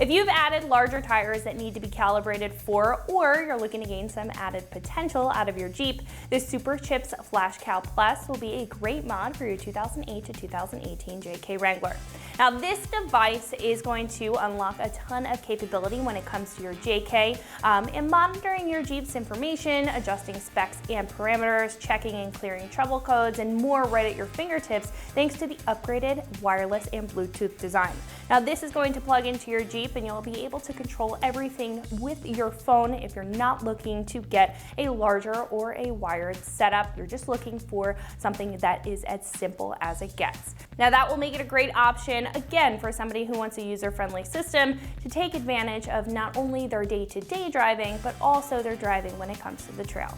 If you've added larger tires that need to be calibrated for, or you're looking to gain some added potential out of your Jeep, the SuperChips FlashCal Plus will be a great mod for your 2008 to 2018 JK Wrangler. Now this device is going to unlock a ton of capability when it comes to your JK in monitoring your Jeep's information, adjusting specs and parameters, checking and clearing trouble codes, and more right at your fingertips thanks to the upgraded wireless and Bluetooth design. Now this is going to plug into your Jeep and you'll be able to control everything with your phone if you're not looking to get a larger or a wired setup. You're just looking for something that is as simple as it gets. Now that will make it a great option, again, for somebody who wants a user-friendly system to take advantage of not only their day-to-day driving, but also their driving when it comes to the trail.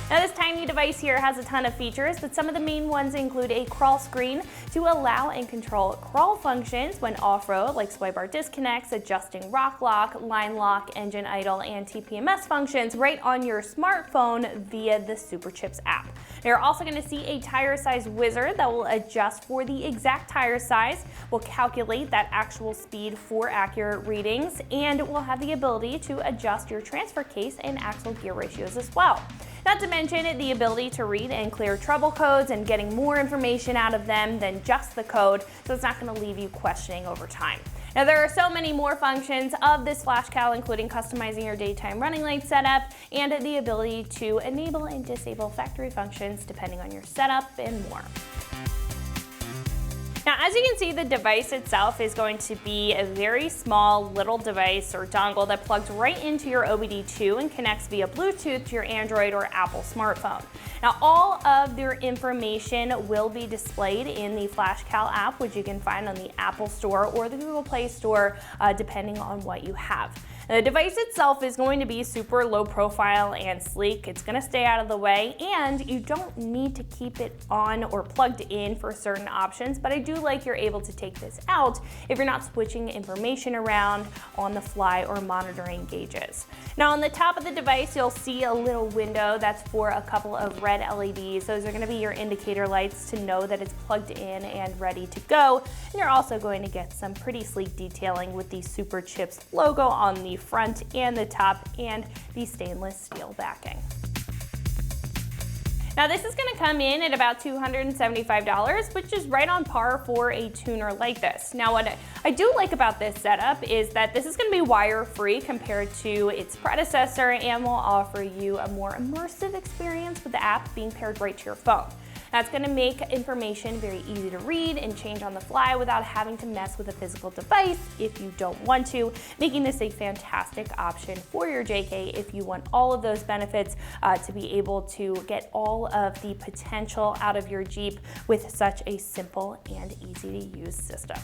Now this tiny device here has a ton of features, but some of the main ones include a crawl screen to allow and control crawl functions when off-road, like sway bar disconnects, adjusting rock lock, line lock, engine idle, and TPMS functions right on your smartphone via the SuperChips app. You're also going to see a tire size wizard that will adjust for the exact tire size, will calculate that actual speed for accurate readings, and will have the ability to adjust your transfer case and axle gear ratios as well. Not to mention the ability to read and clear trouble codes and getting more information out of them than just the code, so it's not going to leave you questioning over time. Now there are so many more functions of this FlashCal, including customizing your daytime running light setup and the ability to enable and disable factory functions depending on your setup and more. Now, as you can see, the device itself is going to be a very small little device or dongle that plugs right into your OBD2 and connects via Bluetooth to your Android or Apple smartphone. Now, all of their information will be displayed in the FlashCal app, which you can find on the Apple Store or the Google Play Store, depending on what you have. The device itself is going to be super low profile and sleek. It's going to stay out of the way, and you don't need to keep it on or plugged in for certain options, but I do like you're able to take this out if you're not switching information around on the fly or monitoring gauges. Now on the top of the device, you'll see a little window that's for a couple of red LEDs. Those are going to be your indicator lights to know that it's plugged in and ready to go. And you're also going to get some pretty sleek detailing with the SuperChips logo on the front and the top and the stainless steel backing. Now this is going to come in at about $275, which is right on par for a tuner like this. Now what I do like about this setup is that this is going to be wire-free compared to its predecessor and will offer you a more immersive experience with the app being paired right to your phone. That's going to make information very easy to read and change on the fly without having to mess with a physical device if you don't want to, making this a fantastic option for your JK if you want all of those benefits to be able to get all of the potential out of your Jeep with such a simple and easy to use system.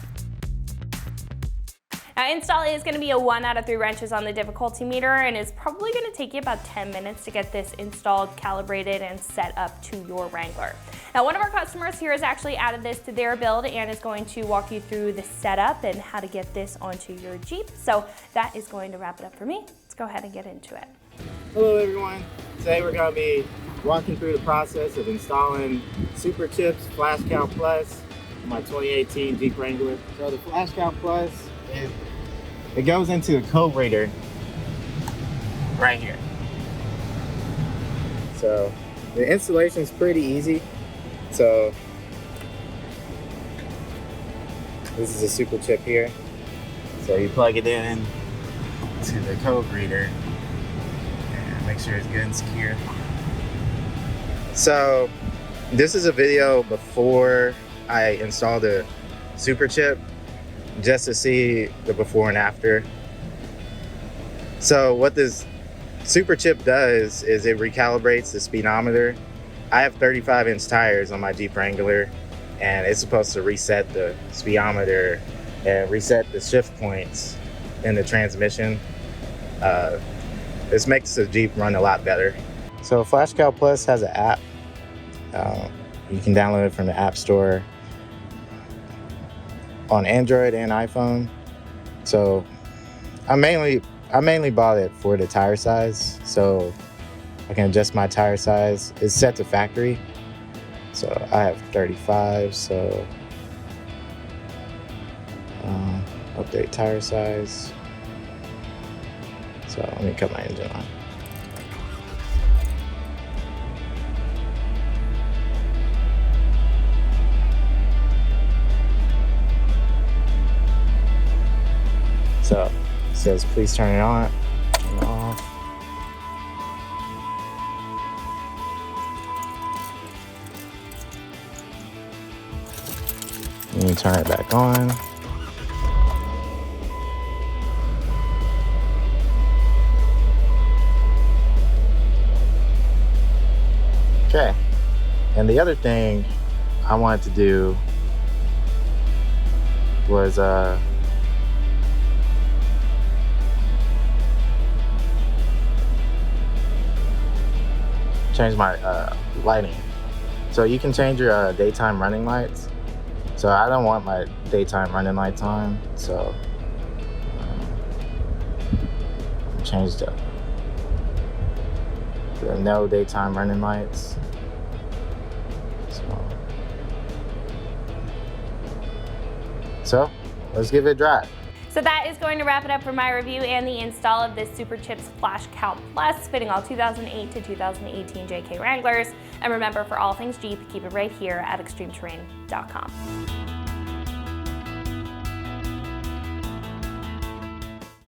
Now install is going to be a 1 out of 3 wrenches on the difficulty meter, and it's probably going to take you about 10 minutes to get this installed, calibrated, and set up to your Wrangler. Now one of our customers here has actually added this to their build and is going to walk you through the setup and how to get this onto your Jeep. So that is going to wrap it up for me. Let's go ahead and get into it. Hello everyone. Today we're going to be walking through the process of installing SuperChips FlashCal Plus on my 2018 Jeep Wrangler. So the FlashCal Plus, it goes into the code reader right here. So the installation is pretty easy. So this is a SuperChip here. So you plug it in to the code reader and make sure it's good and secure. So this is a video before I installed the SuperChip, just to see the before and after. So what this SuperChip does is it recalibrates the speedometer. I have 35-inch tires on my Jeep Wrangler, and it's supposed to reset the speedometer and reset the shift points in the transmission. This makes the Jeep run a lot better. So FlashCal Plus has an app. You can download it from the App Store on Android and iPhone. So I mainly bought it for the tire size, so I can adjust my tire size. It's set to factory, so I have 35, so Update tire size. So let me cut my engine on. So it says please turn it on, turn it off. And you turn it back on. Okay, and the other thing I wanted to do was change my lighting. So you can change your daytime running lights. So I don't want my daytime running lights on, so change the no daytime running lights. So let's give it a drive. So that is going to wrap it up for my review and the install of this SuperChips Flash Count Plus, fitting all 2008 to 2018 JK Wranglers. And remember, for all things Jeep, keep it right here at ExtremeTerrain.com.